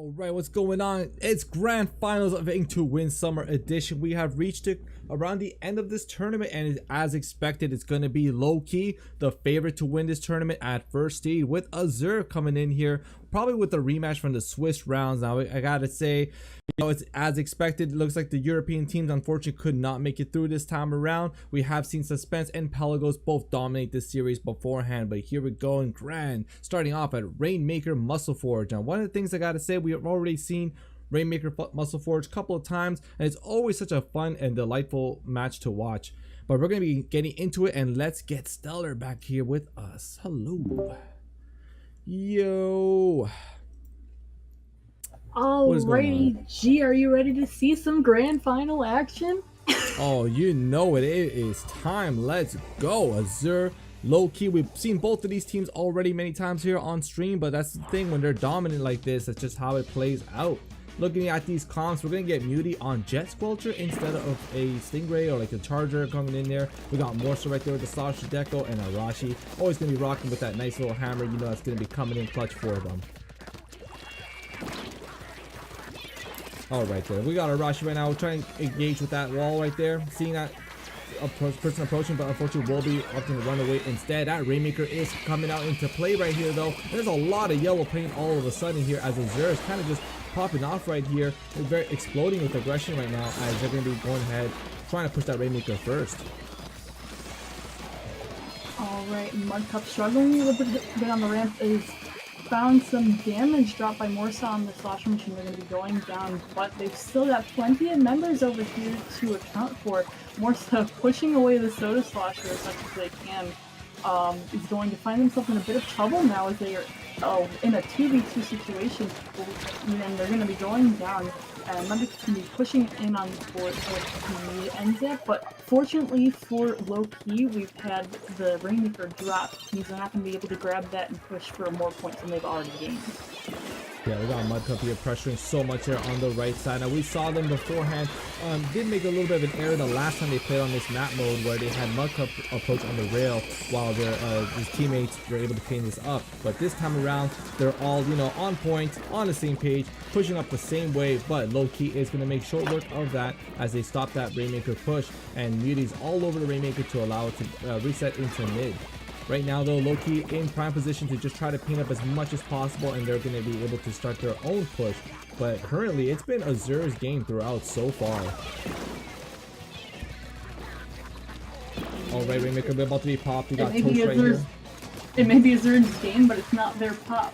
Alright, what's going on? It's grand finals of Ink2Win Summer Edition. We have reached it around the end of this tournament, and as expected, it's going to be LowKey, the favorite to win this tournament at first seed, with Azure coming in here, probably with the rematch from the Swiss rounds. Now, I gotta say, it's as expected. It looks like the European teams unfortunately could not make it through this time around. We have seen Suspense and Pelagos both dominate this series beforehand, but here we go in grand, starting off at Rainmaker Muscleforge. Now, one of the things I gotta say, we have already seen Rainmaker Muscleforge a couple of times, and it's always such a fun and delightful match to watch. But we're gonna be getting into it, and let's get Stellar back here with us. Hello. Yo. Alrighty, G, are you ready to see some grand final action? Oh, you know it. It is time. Let's go. Azure, LowKey. We've seen both of these teams already many times here on stream, but that's the thing, when they're dominant like this, that's just how it plays out. Looking at these comps, we're going to get Muty on Jet Squelcher instead of a Stingray or like a Charger coming in there. We got Morsa right there with the Sasha Deco and Arashi. Always going to be rocking with that nice little hammer. You know that's going to be coming in clutch for them. Alright there, we got Arashi right now. We're trying to engage with that wall right there. Seeing that person approaching, but unfortunately will be opting to run away instead. That Rainmaker is coming out into play right here though. There's a lot of yellow paint all of a sudden here as Azure is kind of just popping off right here. They're very exploding with aggression right now as they're going to be going ahead trying to push that Rainmaker first. Alright, Mudcup struggling a little bit on the ramp is found some damage dropped by Morsa on the Slosher machine. They're going to be going down, but they've still got plenty of members over here to account for. Morsa pushing away the Soda Slosher as much as they can. Is going to find themselves in a bit of trouble now as they are in a 2v2 situation, and they're going to be going down. And Mudcup can be pushing in on the board for the ends up, but fortunately for LowKey, we've had the Rainmaker drop. He's not going to be able to grab that and push for more points than they've already gained. Yeah, we got Mudcup here pressuring so much here on the right side. Now, we saw them beforehand. Did make a little bit of an error the last time they played on this map mode where they had Mudcup approach on the rail while their his teammates were able to clean this up. But this time around, they're all, you know, on point, on the same page, pushing up the same way. But LowKey is going to make short work of that as they stop that Rainmaker push. And Muty's all over the Rainmaker to allow it to reset into mid. Right now though, LowKey in prime position to just try to paint up as much as possible, and they're going to be able to start their own push. But currently, it's been Azure's game throughout so far. Alright, Rainmaker, we're about to be popped. We got Toast right here. It may be Azure's game, but it's not their pop.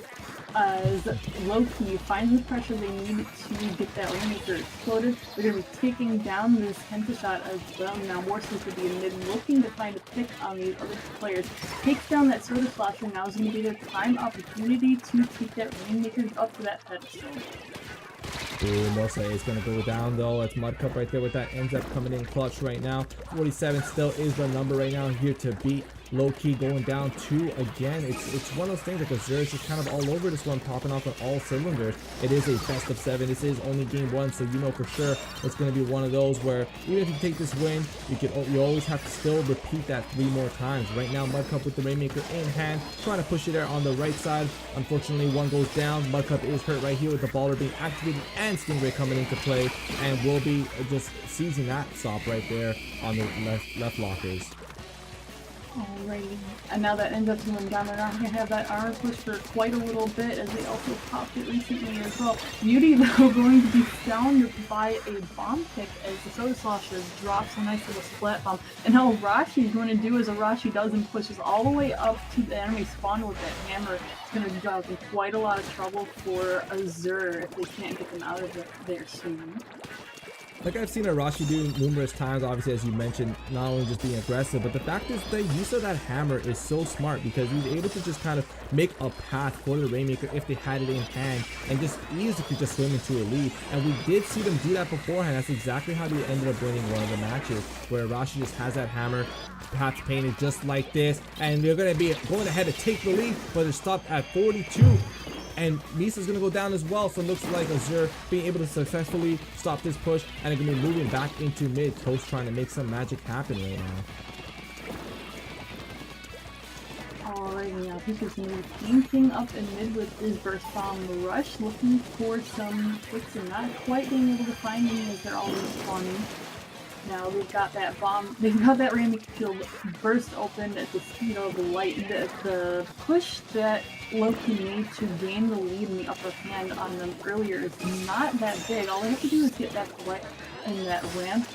As LowKey finds the pressure they need to get that Rainmaker exploded. They're going to be taking down this Kenta shot as well. Now Morsa's going to be in mid, looking to find a pick on these other players. Takes down that Soda Slasher. Now is going to be their prime opportunity to take that Rainmaker up to that pedestal. Ooh, Morsa is going to go down though. It's Mudcup right there with that ends up coming in clutch right now. 47 still is the number right now here to beat. LowKey going down 2 again. It's one of those things like Azure is just kind of all over this one, popping off on all cylinders. It is a best of 7. This is only game 1, so you know for sure it's going to be one of those where even if you take this win, you always have to still repeat that 3 more times. Right now, Mudcup with the Rainmaker in hand, trying to push it there on the right side. Unfortunately, one goes down. Mudcup is hurt right here with the baller being activated and Stingray coming into play, and will be just seizing that stop right there on the left lockers. Alrighty, and now that ends up going down, they're not going to have that armor push for quite a little bit as they also popped it recently as well. Muty though going to be found by a bomb pick as the Soda Slosher drops a nice little splat bomb. And now Arashi is going to do as Arashi does and pushes all the way up to the enemy spawn with that hammer. It's going to cause quite a lot of trouble for Azure if they can't get them out of there soon. Like I've seen Arashi do numerous times, obviously, as you mentioned, not only just being aggressive, but the fact is the use of that hammer is so smart because he's able to just kind of make a path for the Rainmaker if they had it in hand and just easily just swim into a lead. And we did see them do that beforehand. That's exactly how they ended up winning one of the matches, where Arashi just has that hammer, paths painted just like this, and they're going to be going ahead to take the lead, but they're stopped at 42. And Misa's going to go down as well, so it looks like Azure being able to successfully stop this push, and they're going to be moving back into mid. Toast trying to make some magic happen right now. Alright, now Peach going to be painting up in mid with his burst bomb rush, looking for some hits and not quite being able to find any as they're always spawning. Now they've got that bomb, they've got that random field burst open at the speed of light. The push that LowKey made to gain the lead in the upper hand on them earlier is not that big. All they have to do is get back right in that ramp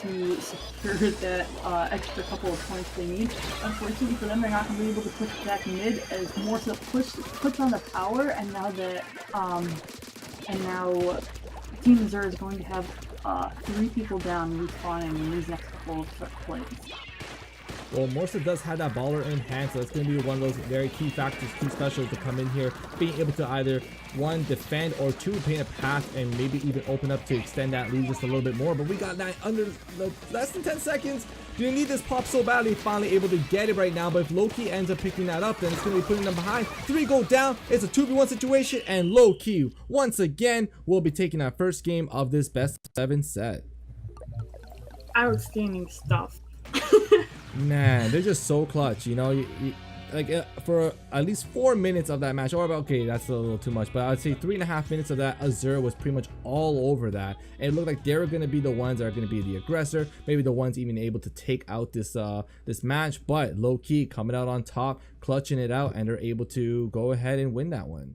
to secure that extra couple of points they need. Unfortunately for them, they're not going to be able to push back mid as Morsa puts on the power, and now that Team Azure is going to have 3 people down respawning in these next couple of plays. Well, Morsa does have that baller in hand, so it's going to be one of those very key factors, key specials to come in here, being able to either, 1, defend, or 2, paint a path and maybe even open up to extend that lead just a little bit more. But we got that under less than 10 seconds. Didn't need this pop so badly, finally able to get it right now. But if LowKey ends up picking that up, then it's going to be putting them behind. 3 go down. It's a 2v1 situation, and LowKey once again will be taking our first game of this best of 7 set. Outstanding stuff. Man, they're just so clutch, you know. Like for at least 4 minutes of that match, or okay, that's a little too much, but I'd say 3.5 minutes of that, Azure was pretty much all over that. And it looked like they were going to be the ones that are going to be the aggressor, maybe the ones even able to take out this this match. But LowKey coming out on top, clutching it out, and they're able to go ahead and win that one.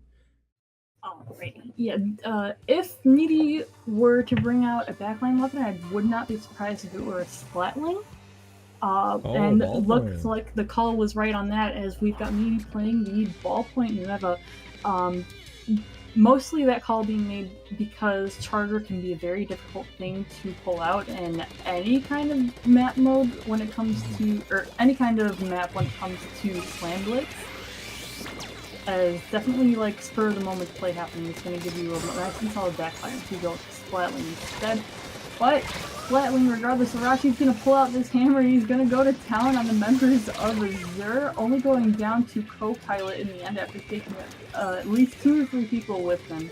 Alrighty. Yeah, if Meaty were to bring out a backline weapon, I would not be surprised if it were a Splatling. And it looks like the call was right on that, as we've got Meaty playing the ballpoint Nueva. Mostly that call being made because Charger can be a very difficult thing to pull out in any kind of map mode when it comes to, or any kind of map when it comes to Slam Blitz. As definitely like spur of the moment play happening, it's going to give you a nice and solid backfire if you go Splatling instead. But Splatling, regardless, Arashi's going to pull out this hammer. He's going to go to town on the members of Azure, only going down to co-pilot in the end after taking at least 2 or 3 people with him.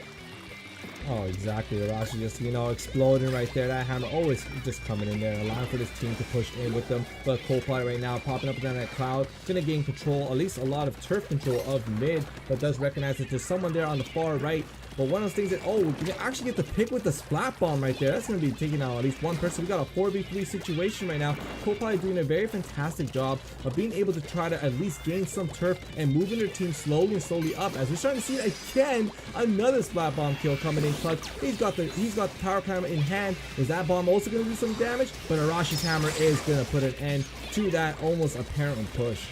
Oh, exactly. Arashi just, you know, exploding right there. That hammer always just coming in there, allowing for this team to push in with them. But co-pilot right now, popping up and down that cloud, gonna gain control, at least a lot of turf control of mid, but does recognize that there's someone there on the far right. But one of those things that, oh, we can actually get the pick with the splat bomb right there. That's going to be taking out at least one person. We got a 4v3 situation right now. Co-pilot doing a very fantastic job of being able to try to at least gain some turf and moving their team slowly up. As we're starting to see again, another splat bomb kill coming in clutch. He's got the power hammer in hand. Is that bomb also going to do some damage? But Arashi's hammer is going to put an end to that almost apparent push.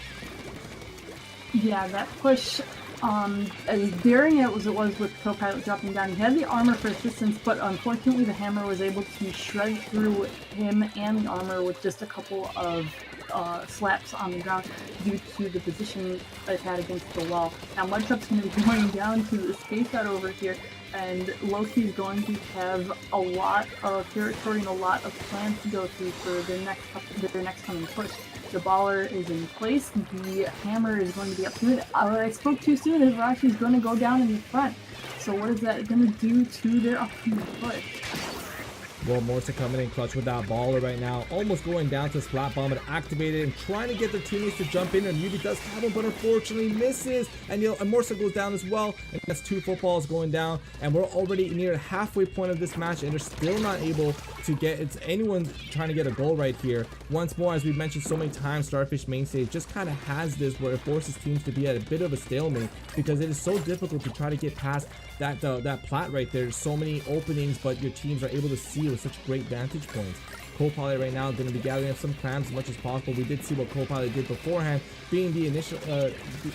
Yeah, that push, as daring it was with co-pilot dropping down, he had the armor for assistance, but unfortunately the hammer was able to shred through him and the armor with just a couple of slaps on the ground due to the position it had against the wall. Now Mudcup's going to be going down to the space out over here, and LowKey is going to have a lot of territory and a lot of plans to go through for their next coming push. The baller is in place, the hammer is going to be up to it. I spoke too soon, as Rashi is going to go down in the front. So what is that going to do to their upcoming push? Well, Morsa coming in clutch with that baller right now, almost going down to splat bomb and activated and trying to get their teammates to jump in, and Yubi does have him, but unfortunately misses, and Morsa goes down as well, and that's 2 footballs going down, and we're already near the halfway point of this match, and they're still not able to get, it's anyone trying to get a goal right here. Once more, as we've mentioned so many times, Starfish main stage just kind of has this where it forces teams to be at a bit of a stalemate, because it is so difficult to try to get past that plat right there. There's so many openings, but your teams are able to see with such great vantage points. Co-pilot right now going to be gathering up some clams as much as possible. We did see what co-pilot did beforehand, being the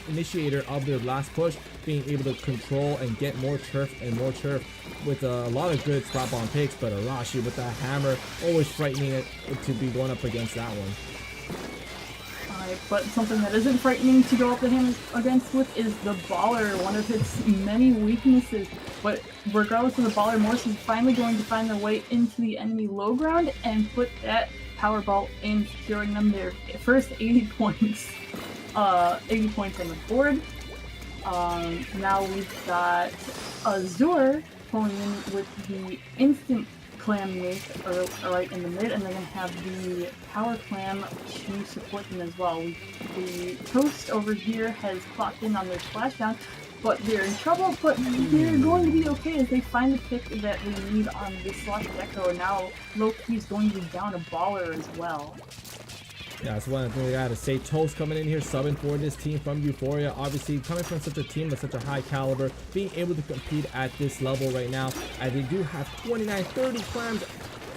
initiator of their last push, being able to control and get more turf with a lot of good splat bomb picks. But Arashi with that hammer, always frightening it to be going up against that one. But something that isn't frightening to go up the hammer against with is the baller, one of its many weaknesses. But regardless of the baller, Morse is finally going to find their way into the enemy low ground and put that power ball in, securing them their first 80 points. 80 points on the board. Now we've got Azure pulling in with the instant clam right in the mid, and they're going to have the power clam to support them as well. The Toast over here has clocked in on their splashdown, but they're in trouble, but they're going to be okay as they find the pick that they need on this Slosh Echo, and now LowKey is going to be down a baller as well. Yeah, that's one thing I gotta say. Toast coming in here, subbing for this team from Euphoria. Obviously, coming from such a team with such a high caliber, being able to compete at this level right now. And they do have 29, 30 clams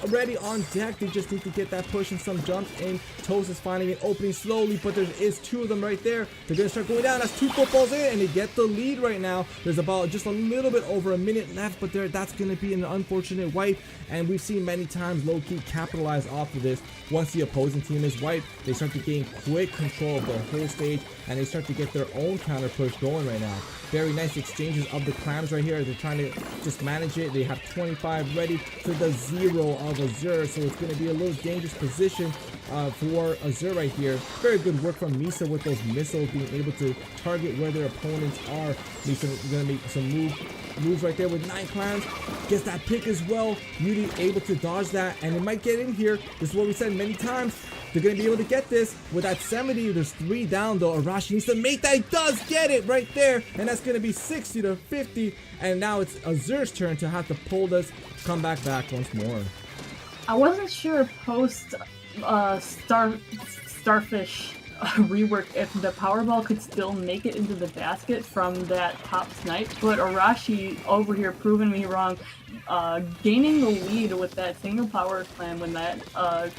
already on deck. They just need to get that push and some jumps in. Toast is finding an opening slowly, but there is two of them right there. They're gonna start going down. That's two footballs in, and they get the lead right now. There's about just a little bit over a minute left, but that's gonna be an unfortunate wipe. And we've seen many times LowKey capitalize off of this. Once the opposing team is wiped, they start to gain quick control of the whole stage, and they start to get their own counter push going right now. Very nice exchanges of the clams right here. They're trying to just manage it. They have 25 ready to the 0 of Azure, so it's going to be a little dangerous position for Azure right here. Very good work from Misa with those missiles, being able to target where their opponents are. Misa going to make some moves right there with 9 clams. Gets that pick as well. Beauty able to dodge that, and it might get in here. This is what we said many times. They're going to be able to get this with that 70. There's 3 down though. Arashi needs to make that. He does get it right there, and that's going to be 60 to 50. And now it's Azure's turn to have to pull this, come back once more. I wasn't sure post Starfish rework if the Powerball could still make it into the basket from that top snipe, but Arashi over here proving me wrong, gaining the lead with that single power clam when that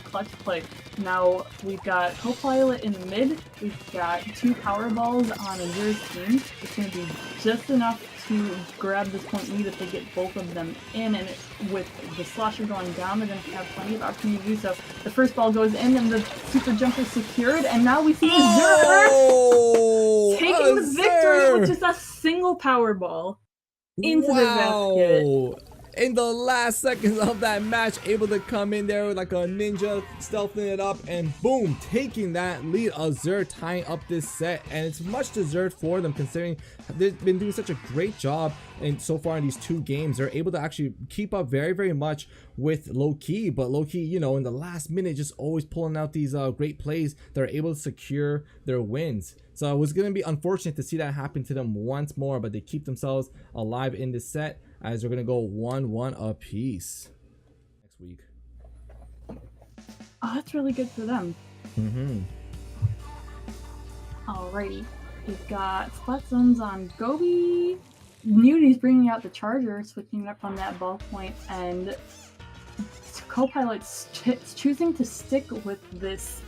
clutch play. Now we've got Copilot in the mid, we've got 2 Powerballs on Azure's team. It's going to be just enough to grab this point lead if they get both of them in, and with the Slosher going down, they're going to have plenty of opportunity to do so. The first ball goes in, and the super jump is secured, and now we see Azure taking the victory with just a single Powerball into the basket. In the last seconds of that match, able to come in there like a ninja, stealthing it up, and boom, taking that lead. Azure tying up this set, and it's much deserved for them considering they've been doing such a great job and so far in these 2 games. They're able to actually keep up very much with LowKey, but LowKey, you know, in the last minute, just always pulling out these great plays. They're able to secure their wins. So it was going to be unfortunate to see that happen to them once more, but they keep themselves alive in this set as they're going to go 1-1 apiece next week. Oh, that's really good for them. Alrighty. We've got spot zones on Gobi. Nudi's bringing out the Charger, switching it up on that ball point, and Copilot's choosing to stick with this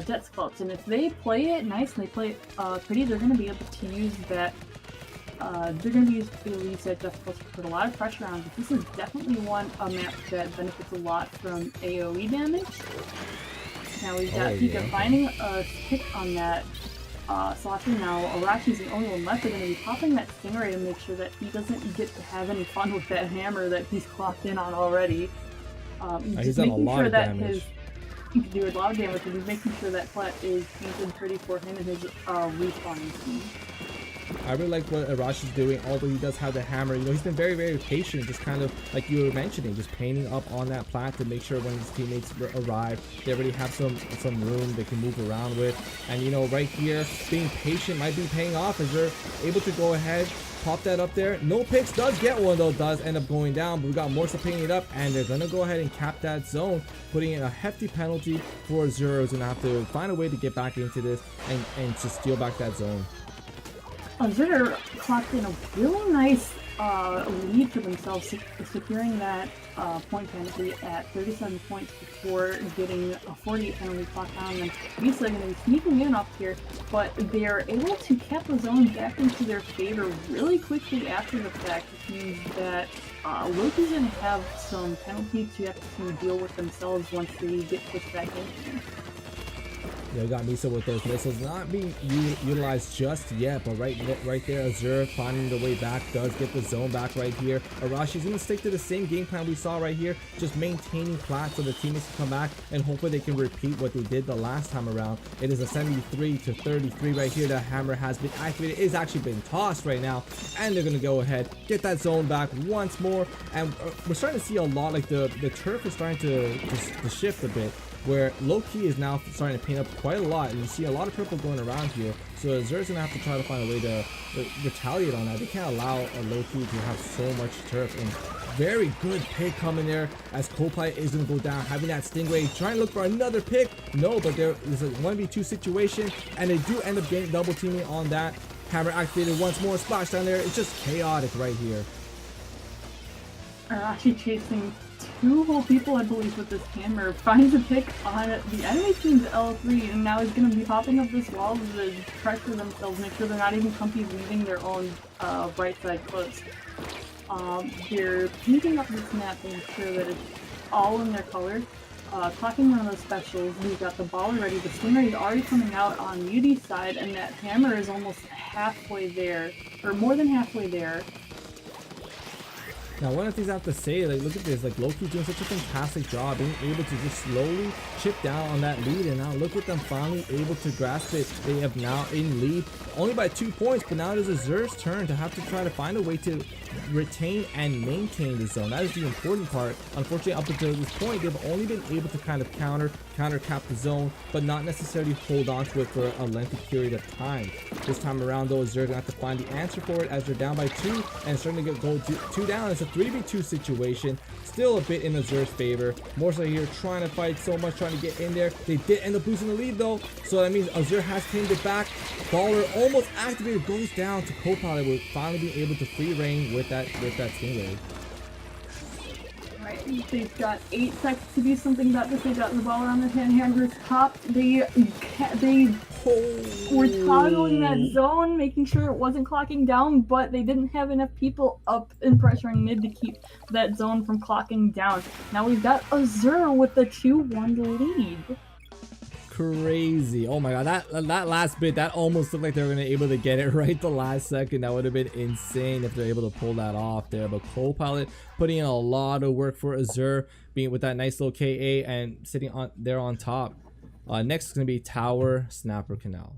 Jet Sculpt. And if they play it nice and they play it pretty, they're going to be able to use that. They're going to be able to use that Jet Sculpt to put a lot of pressure on. But this is definitely a map that benefits a lot from AoE damage. Now we've got Pika finding a pick on that Slosher. Now Arashi's the only one left. They're going to be popping that Stingray to make sure that he doesn't get to have any fun with that hammer that he's clocked in on already. He's done a lot of damage. He can do a lot of damage, and he's making sure that plat is painted pretty for him and his respawning team. I really like what Arashi's doing, although he does have the hammer. You know, he's been very patient, just kind of like you were mentioning, just painting up on that plat to make sure when his teammates arrive, they already have some room they can move around with. And you know, right here, being patient might be paying off as they're able to go ahead, pop that up there. No picks, does get one though, does end up going down, but we got Morsa painting it up, and they're gonna go ahead and cap that zone, putting in a hefty penalty for Azure, who's gonna have to find a way to get back into this and to steal back that zone. Azure clocked in a really nice lead for themselves, securing that point penalty at 37 points before getting a 48 penalty clock on them. Misa are going to be sneaking in up here, but they are able to cap the zone back into their favor really quickly after the fact, which means that LowKey's going to have some penalties to have to deal with themselves once they get pushed back in here. Yeah, got Misa with those missiles not being utilized just yet, but right there, Azure finding the way back, does get the zone back right here. Arashi's gonna stick to the same game plan we saw right here, just maintaining plat so the teammates can come back and hopefully they can repeat what they did the last time around. It is a 73-33 right here. The hammer has been activated, it's actually been tossed right now, and they're gonna go ahead, get that zone back once more, and we're starting to see a lot, like the turf is starting to shift a bit, where LowKey is now starting to paint up quite a lot, and you see a lot of purple going around here. So Azure's gonna have to try to find a way to retaliate on that. They can't allow a LowKey to have so much turf. And very good pick coming there as Copilot is gonna go down, having that Stingray, trying to look for another pick. No, but there is a 1v2 situation, and they do end up getting double teaming on that. Hammer activated once more, splash down there. It's just chaotic right here. Are actually chasing two whole people, I believe, with this hammer. Finds a pick on the enemy team's L3, and now he's going to be popping up this wall to pressure themselves, make sure they're not even comfy leaving their own right side close. They're painting up this map to ensure that it's all in their color. Clocking one of those specials, we've got the ball already. The Stingray is already coming out on Muty's side, and that hammer is almost halfway there, or more than halfway there. Now, one of the things I have to say, like, look at this, like, LowKey's doing such a fantastic job being able to just slowly chip down on that lead, and now look at them finally able to grasp it. They have now in lead only by 2 points, but now it is Azure's turn to have to try to find a way to retain and maintain the zone. That is the important part. Unfortunately, up until this point, they've only been able to kind of counter cap the zone, but not necessarily hold on to it for a lengthy period of time. This time around, though, Azure gonna have to find the answer for it as they're down by 2 and starting to go 2 down. It's a 3v2 situation, still a bit in Azure's favor. More so here, trying to fight so much, trying to get in there. They did end up losing the lead though, so that means Azure has tamed it back. Baller almost activated, goes down to Copilot, with finally being able to free reign with that Stingray. Right, they've got 8 seconds to do something about this. They've got the baller on the hammer's top. They were toggling that zone, making sure it wasn't clocking down, but they didn't have enough people up and pressuring mid to keep that zone from clocking down. Now we've got Azure with the 2-1 lead. Crazy. Oh my god, that last bit, that almost looked like they were gonna be able to get it right the last second. That would have been insane if they're able to pull that off there. But Copilot putting in a lot of work for Azure, being with that nice little KA and sitting on there on top. Next is gonna be Tower Snapper Canal.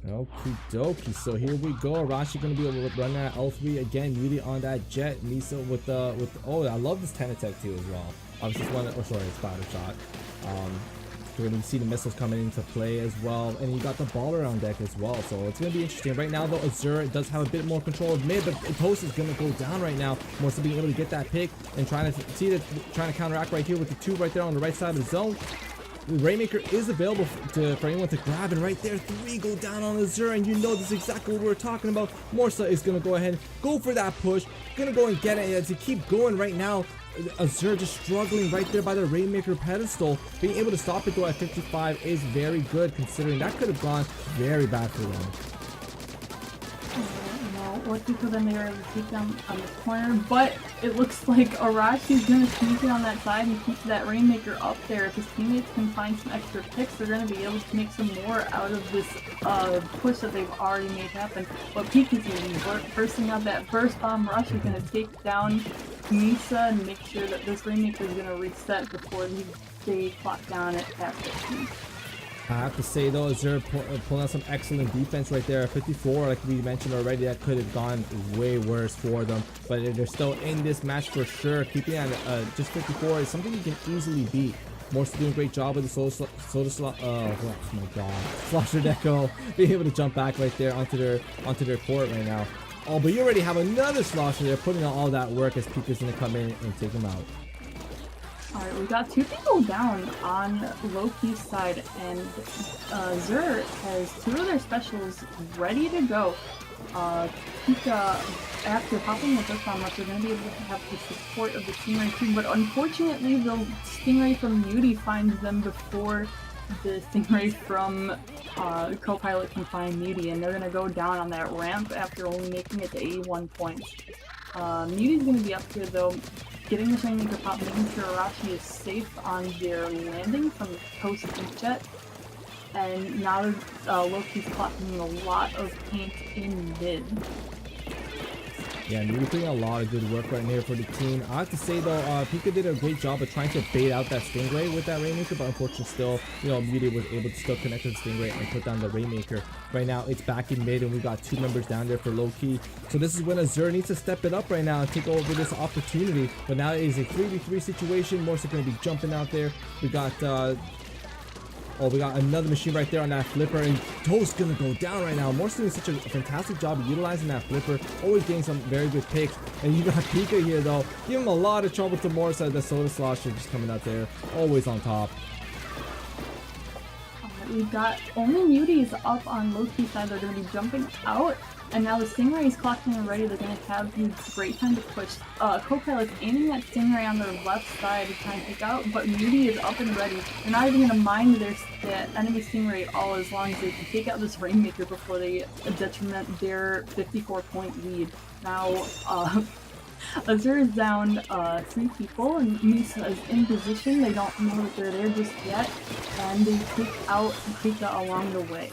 Okie dokie, so here we go. Arashi gonna be able to run that L3 again. Muty on that jet. Misa with the oh, I love this 10 attack too as well. Obviously, it's one, oh sorry, it's Spider Shot. We're gonna see the missiles coming into play as well, and you got the baller on deck as well. So it's gonna be interesting. Right now, though, Azure does have a bit more control of mid, but Toast is gonna go down right now. More so being able to get that pick and trying to counteract right here with the 2 right there on the right side of the zone. The Rainmaker is available for anyone to grab, and right there 3 go down on Azure, and you know this is exactly what we're talking about. Morsa is gonna go ahead, go for that push, gonna go and get it. As you keep going right now, Azure just struggling right there by the Rainmaker pedestal. Being able to stop it though at 55 is very good, considering that could have gone very bad for them. Lucky for them, they were able to take them on the corner, but it looks like Arashi's going to sneak it on that side and keep that Rainmaker up there. If his teammates can find some extra picks, they're going to be able to make some more out of this push that they've already made happen. But Pika's going to be bursting out that burst bomb rush. He's going to take down Misa and make sure that this Rainmaker is going to reset before they clock down at 15. I have to say though, Azure pulling out some excellent defense right there. 54, like we mentioned already, that could have gone way worse for them, but they're still in this match for sure. Keeping at just 54 is something you can easily beat. Morse doing a great job with the oh my god, Slosher Deco being able to jump back right there onto their court right now. Oh, but you already have another Slosher there putting on all that work as Pika's gonna come in and take him out. Alright, we got 2 people down on LowKey's side, and Azure has 2 of their specials ready to go. Pika, after popping the Burst Bomb Rush, they're going to be able to have the support of the Stingray too, but unfortunately the Stingray from Muty finds them before the Stingray from Copilot can find Muty, and they're going to go down on that ramp after only making it to 81 points. Muty's going to be up here though, getting the Rainmaker pop, making sure Arashi is safe on their landing from the Toast Inkjet. And now LowKey's clocking a lot of paint in mid. Yeah, and we're doing a lot of good work right here for the team. I have to say though, Pika did a great job of trying to bait out that Stingray with that Rainmaker, but unfortunately still, you know, Muty was able to still connect to the Stingray and put down the Rainmaker. Right now, it's back in mid, and we got 2 members down there for LowKey. So this is when Azure needs to step it up right now and take over this opportunity. But now it is a 3v3 situation. Morse is going to be jumping out there. We got oh, we got another machine right there on that flipper, and Toast gonna go down right now. Morse doing such a fantastic job of utilizing that flipper, always getting some very good picks. And you got Pika here though, giving him a lot of trouble to Morse. The Soda Slosher just coming out there, always on top. We've got only Muties up on LowKey's side. They're going to be jumping out. And now the Stingray is clocking and ready. They're going to have a great time to push. Co-pilot's aiming that Stingray on their left side to try and pick out, but Muty is up and ready. They're not even going to mind the enemy Stingray at all, as long as they can take out this Rainmaker before they detriment their 54-point lead. Now, Azure is down 3 people, and Misa is in position. They don't know that they're there just yet, and they take out Pika along the way.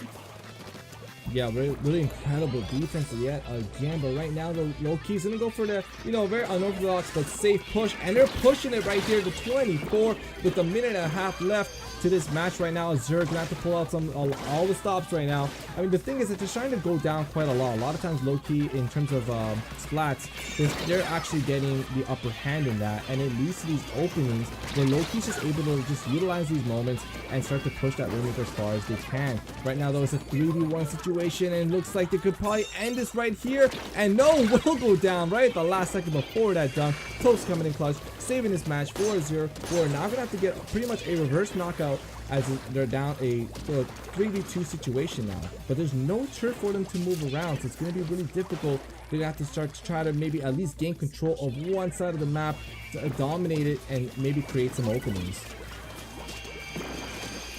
Yeah, really incredible defense yet again, but right now the LowKey's gonna go for the, you know, very unorthodox but safe push, and they're pushing it right here to 24 with a minute and a half left to this match right now. Azure gonna have to pull out all the stops right now. I mean, the thing is that they're trying to go down quite a lot. A lot of times LowKey, in terms of splats, they're actually getting the upper hand in that, and it leads to these openings where LowKey's just able to just utilize these moments and start to push that Rainmaker as far as they can. Right now though, it's a 3v1 situation, and it looks like they could probably end this right here, and no, will go down right at the last second before that dunk. Toast coming in clutch, saving this match for Azure, who are now gonna have to get pretty much a reverse knockout as they're down a 3v2 situation now. But there's no turf for them to move around, so it's going to be really difficult. They're going to have to start to try to maybe at least gain control of one side of the map, to dominate it, and maybe create some openings.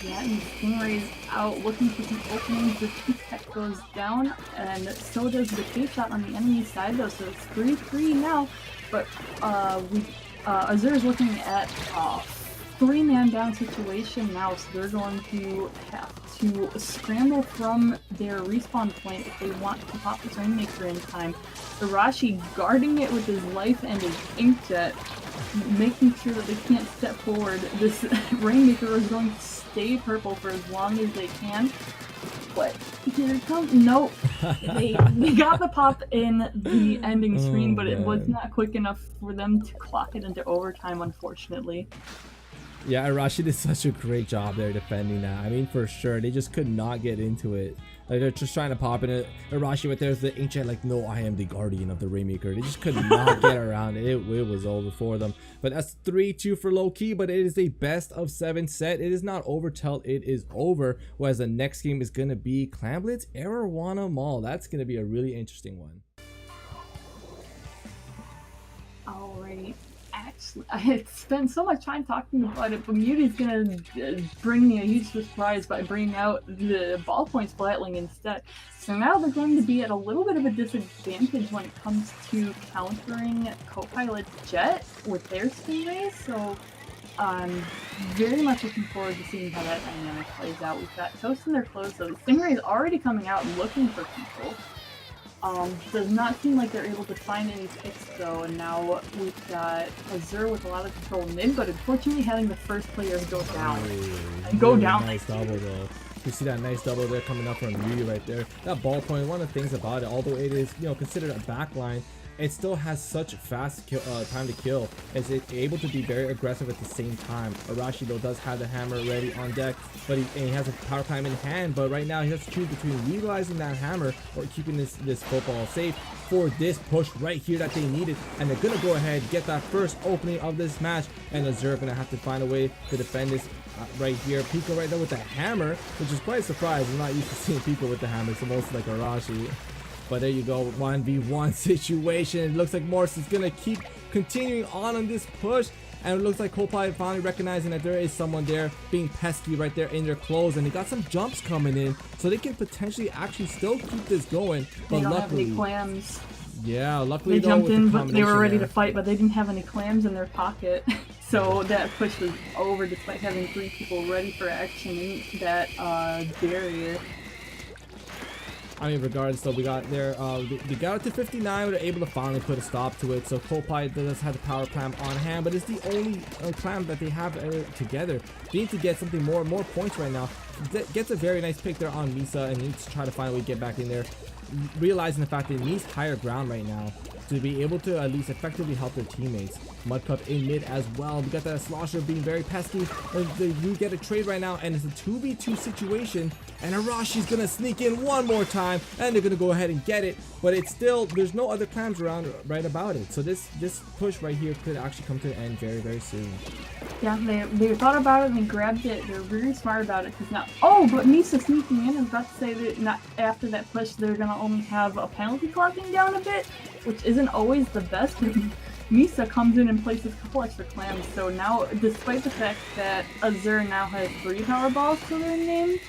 Yeah, and Stingray's out looking for some openings. The T-Tech goes down, and so does the K-Shot on the enemy side though, so it's 3-3 now. But Azure's looking at 3-man down situation now, so they're going to have to scramble from their respawn point if they want to pop this Rainmaker in time. Arashi guarding it with his life and his Inkjet, making sure that they can't step forward. This Rainmaker is going to stay purple for as long as they can. But here it comes. Nope. They got the pop in the ending screen, but it was not quick enough for them to clock it into overtime, unfortunately. Yeah, Arashi did such a great job there defending that. I mean, for sure, they just could not get into it. Like, they're just trying to pop in it. Arashi right there's the ancient, like, no, I am the guardian of the Rainmaker. They just could not get around it. It was over for them. But that's 3-2 for LowKey, but it is a best of 7 set. It is not over till it is over. Whereas the next game is going to be Clan Blitz Arowana Mall. That's going to be a really interesting one. Alrighty. Actually, I had spent so much time talking about it, but Muty's gonna bring me a huge surprise by bringing out the ballpoint splatling instead. So now they're going to be at a little bit of a disadvantage when it comes to countering co-pilot Jet with their Stingrays. So I'm very much looking forward to seeing how that dynamic plays out. We've got Toast in their clothes, so the Stingray's already coming out and looking for people. Does not seem like they're able to find any picks though, and now we've got Azure with a lot of control mid, but unfortunately having the first player go down. And go down. Nice double though. You see that nice double there coming up from Muty right there. That ballpoint, one of the things about it, although it is, you know, considered a backline, it still has such fast time to kill, as it's able to be very aggressive at the same time. Arashi though does have the hammer ready on deck, but he has a power climb in hand, but right now he has to choose between utilizing that hammer or keeping this football safe for this push right here that they needed. And they're gonna go ahead, get that first opening of this match, and Azure gonna have to find a way to defend this right here. Pika right there with the hammer, which is quite a surprise. I'm not used to seeing people with the hammer, so mostly like Arashi. But there you go, 1v1 situation. It looks like Morse is going to keep continuing on this push. And it looks like co-pilot finally recognizing that there is someone there being pesky right there in their clothes. And they got some jumps coming in, so they can potentially actually still keep this going. But they don't luckily, have any clams. Yeah, luckily They though jumped with the in, but they were combination ready there. to fight, but they didn't have any clams in their pocket. So that push was over despite having 3 people ready for action in that barrier. I mean, regardless, though, we got there. They got it to 59. We were able to finally put a stop to it. So Copilot does have the power clam on hand, but it's the only clam that they have together. They need to get something more points right now. Gets a very nice pick there on Misa, and needs to try to find a way to get back in there. Realizing the fact that it needs higher ground right now to be able to at least effectively help their teammates. Mudcup in mid as well. We got that Slosher being very pesky. We get a trade right now, and it's a 2v2 situation. And Arashi's gonna sneak in one more time, and they're gonna go ahead and get it. But it's still, there's no other clams around right about it. So this push right here could actually come to an end very soon. Yeah, they thought about it and they grabbed it. They're very smart about it because now. Oh, but Misa sneaking in. I was about to say that not after that push, they're gonna only have a penalty clocking down a bit, which isn't always the best. Misa comes in and places a couple extra clams. So now, despite the fact that Azure now has 3 power balls to their name,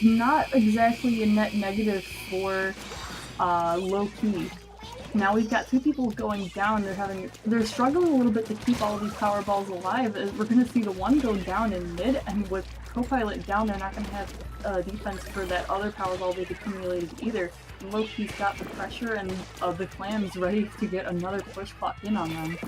not exactly a net negative for LowKey. Now we've got 2 people going down. They're struggling a little bit to keep all of these power balls alive. We're gonna see the one go down in mid, and with Copilot down, they're not gonna have defense for that other power ball they've accumulated either. LowKey's got the pressure and the clams ready to get another push clock in on them.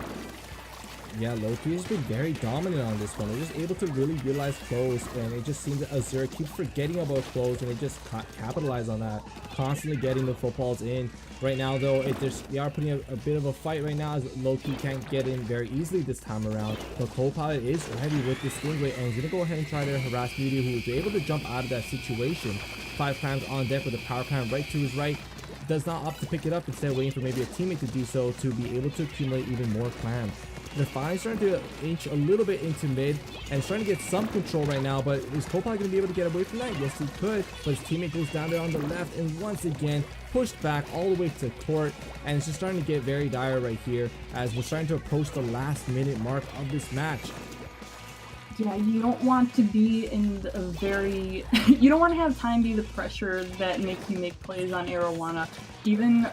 Yeah, LowKey has been very dominant on this one. They're just able to really utilize close, and it just seems that Azure keeps forgetting about close, and they just capitalize on that, constantly getting the footballs in. Right now, though, they are putting a bit of a fight right now, as LowKey can't get in very easily this time around. But Copilot is ready with this Stingray, and he's going to go ahead and try to harass Meteor, who was able to jump out of that situation. 5 clams on deck with a power clam right to his right. Does not opt to pick it up, instead waiting for maybe a teammate to do so to be able to accumulate even more clams. They're finally starting to inch a little bit into mid and starting to get some control right now, but is Copilot going to be able to get away from that? Yes, he could, but his teammate goes down there on the left and once again pushed back all the way to court, and it's just starting to get very dire right here as we're starting to approach the last minute mark of this match. Yeah, you don't want to be in a very... you don't want to have time be the pressure that makes you make plays on Arowana. Even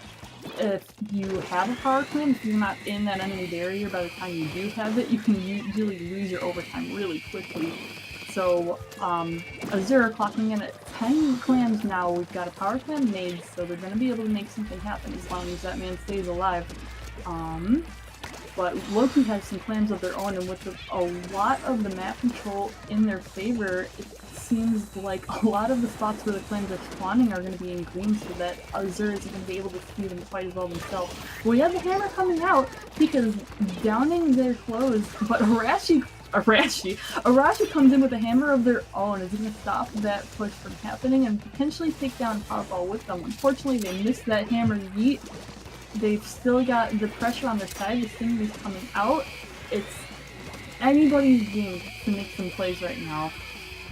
if you have a power clam, if you're not in that enemy barrier by the time you do have it, you can usually lose your overtime really quickly. So, Azure clocking in at 10 clams now. We've got a power clam made, so they're going to be able to make something happen as long as that man stays alive. But LowKey has some clams of their own, and with a lot of the map control in their favor, it seems like a lot of the spots where the clams are spawning are going to be in green, so that Azure isn't going to be able to see them quite as well themselves. We have the hammer coming out because downing their clothes, but Arashi comes in with a hammer of their own. Is going to stop that push from happening and potentially take down Powerball with them. Unfortunately, they missed that hammer yeet. They've still got the pressure on their side. The Stingray's coming out. It's anybody's game to make some plays right now.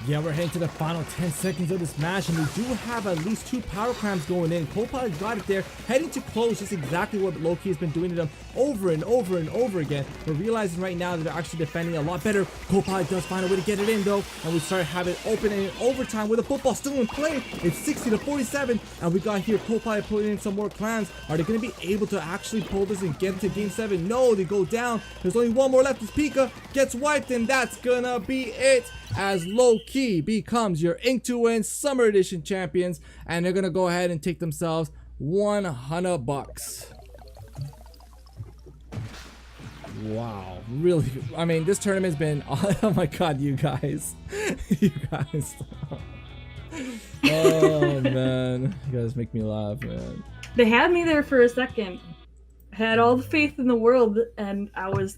Yeah, we're heading to the final 10 seconds of this match, and we do have at least 2 power clams going in. Copilot got it there, heading to close, just exactly what LowKey has been doing to them over and over again. We're realizing right now that they're actually defending a lot better. Copilot does find a way to get it in though, and we start having it open in overtime with the football still in play. It's 60-47, and we got here Copilot putting in some more clams. Are they going to be able to actually pull this and get into game 7? No, they go down. There's only one more left as Pika gets wiped, and that's gonna be it, as LowKey becomes your Ink2Win Summer Edition champions, and they're gonna go ahead and take themselves $100. Wow, really, I mean, this tournament's been, oh my god, you guys, you guys, oh man, you guys make me laugh, man. They had me there for a second. I had all the faith in the world, and I was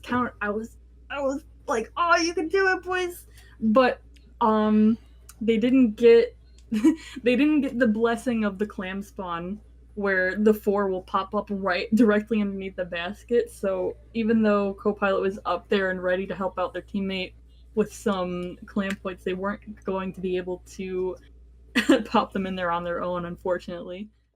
like, oh, you can do it, boys. But they didn't get the blessing of the clam spawn where the 4 will pop up right directly underneath the basket. So even though Copilot was up there and ready to help out their teammate with some clam points, they weren't going to be able to pop them in there on their own, unfortunately.